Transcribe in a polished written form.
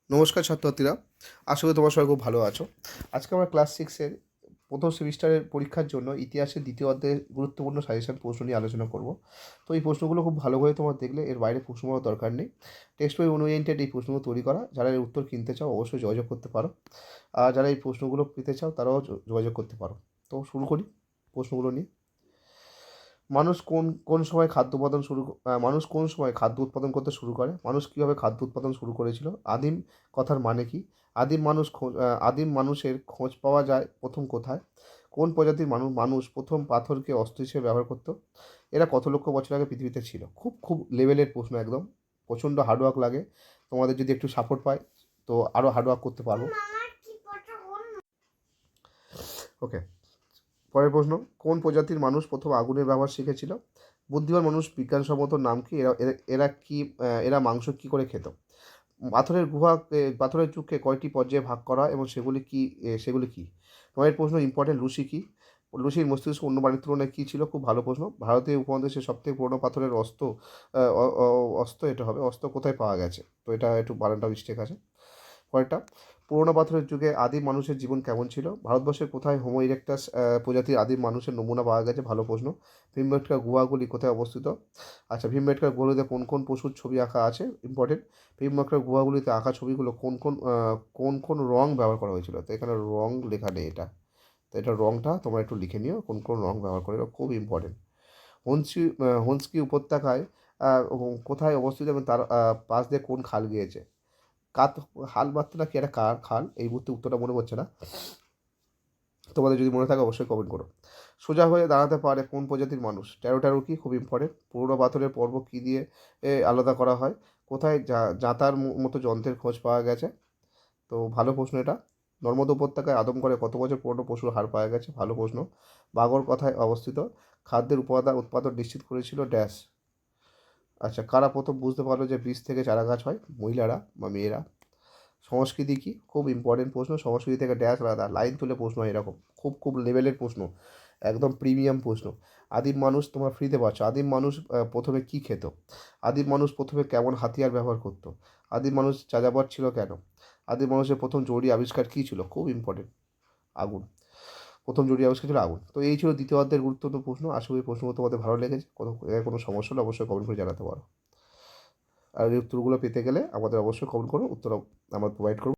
নমস্কার ছাত্রছাত্রীরা, আশা করি তোমরা সবাই খুব ভালো আছো। আজকে আমরা ক্লাস সিক্সের প্রথম সেমিস্টারের পরীক্ষার জন্য ইতিহাসের দ্বিতীয় অধ্যায়ের গুরুত্বপূর্ণ সাজেশন প্রশ্ন নিয়ে আলোচনা করব। তো এই প্রশ্নগুলো খুব ভালো করে তোমার দেখলে এর বাইরে প্রশ্ন করার দরকার নেই। টেক্সট বই ওরিয়েন্টেড এই প্রশ্নগুলো তৈরি করা। যারা এর উত্তর কিনতে চাও অবশ্যই যোগাযোগ করতে পারো, আর যারা এই প্রশ্নগুলো পেতে চাও তারাও যোগাযোগ করতে পারো। তো শুরু করি প্রশ্নগুলো নিয়ে। মানুষ কোন কোন সময় খাদ্য উৎপাদন মানুষ কোন সময় খাদ্য উৎপাদন করতে শুরু করে? মানুষ কীভাবে খাদ্য উৎপাদন শুরু করেছিল? আদিম কথার মানে কি? আদিম মানুষের খোঁজ পাওয়া যায় প্রথম কোথায়? কোন প্রজাতির মানুষ প্রথম পাথরকে অস্ত্র হিসেবে ব্যবহার করত? এরা কত লক্ষ বছর আগে পৃথিবীতে ছিল? খুব খুব লেভেলের প্রশ্ন, একদম প্রচণ্ড হার্ডওয়ার্ক লাগে। তোমাদের যদি একটু সাপোর্ট পাই তো আরও হার্ডওয়ার্ক করতে পারবো। ওকে, পরের প্রশ্ন, কোন প্রজাতির মানুষ প্রথম আগুনের ব্যবহার শিখেছিল? বুদ্ধিমান মানুষ বিজ্ঞানসম্মত নাম কি? এরা মাংস কি করে খেত? পাথরের যুগকে কয়টি পর্যায়ে ভাগ করা হয় এবং সেগুলি কি? নয়ের প্রশ্ন, ইম্পর্টেন্ট, লুসি কি? লুসির মস্তিষ্ক অন্য প্রাণীর তুলনায় কী ছিল? খুব ভালো প্রশ্ন। ভারতীয় উপমহাদেশের সবথেকে পুরোনো পাথরের অস্ত্র এটা হবে, অস্ত্র কোথায় পাওয়া গেছে? তো এটা একটু বানানটা মিস্টেক আছে। পরেরটা, পুরোনো পাথরের যুগে আদিম মানুষের জীবন কেমন ছিল? ভারতবর্ষের কোথায় হোমো ইরেক্টাস প্রজাতির আদিম মানুষের নমুনা পাওয়া গেছে? ভালো প্রশ্ন। ভীমবেটকা গুহাগুলি কোথায় অবস্থিত? আচ্ছা, ভীমবেটকা গুহাগুলিতে কোন কোন পশুর ছবি আঁকা আছে? ইম্পর্টেন্ট। ভীমবেটকা গুহাগুলিতে আঁকা ছবিগুলো কোন কোন রং ব্যবহার করা হয়েছিল? তো এখানে রং লেখা নেই এটা, তো এটা রংটা তোমরা একটু লিখে নিও, কোন কোন রং ব্যবহার করে, খুব ইম্পর্টেন্ট। হন্সকি উপত্যকায় কোথায় অবস্থিত এবং তার পাশ দিয়ে কোন খাল গিয়েছে? কাত হাল মারতে নাকি একটা কার খাল, এই মুহূর্তে উত্তরটা মনে পড়ছে না, তোমাদের যদি মনে থাকে অবশ্যই কমেন্ট করো। সোজা হয়ে দাঁড়াতে পারে কোন প্রজাতির মানুষ? ট্যারো কি, খুব ইম্পর্টেন্ট। পুরোনো পাথরের পর্ব কী দিয়ে আলাদা করা হয়? কোথায় জাঁতার মতো যন্ত্রের খোঁজ পাওয়া গেছে? তো ভালো প্রশ্ন এটা। নর্মদা উপত্যকায় আদমগড়ে কত বছর পুরনো পশুর হাড় পাওয়া গেছে? ভালো প্রশ্ন। বাগড় কোথায় অবস্থিত? খাদ্যের উৎপাদন নিশ্চিত করেছিল ড্যাশ। আচ্ছা, কারা প্রথম বুঝতে পারলো যে বীজ থেকে চারা গাছ হয়? মহিলারা বা মেয়েরা। সংস্কৃতি কি? খুব ইম্পর্টেন্ট প্রশ্ন। সংস্কৃতি থেকে ড্যাশ আলাদা, লাইন তুলে প্রশ্ন হয় এরকম, খুব খুব লেভেলের প্রশ্ন, একদম প্রিমিয়াম প্রশ্ন। আদিম মানুষ তোমরা ফ্রিতে পাচ্ছ। আদিম মানুষ প্রথমে কি খেত? আদিম মানুষ প্রথমে কেমন হাতিয়ার ব্যবহার করত? আদিম মানুষ যাযাবর ছিল কেন? আদিম মানুষের প্রথম জরুরি আবিষ্কার কী ছিল? খুব ইম্পর্টেন্ট, আগুন। প্রথম জরুরি আবিষ্কার ছিল আগুন। তো এই ছিল দ্বিতীয় অধ্যায়ের গুরুত্বপূর্ণ প্রশ্ন। আশা করি প্রশ্নগুলো তোমাদের ভালো লেগেছে। কোনো সমস্যা হলে অবশ্যই কমেন্ট করে জানাতে পারো। আর এই উত্তরগুলো পেতে গেলে আমাদের অবশ্যই কমেন্ট করো, উত্তর আমরা প্রোভাইড করবো।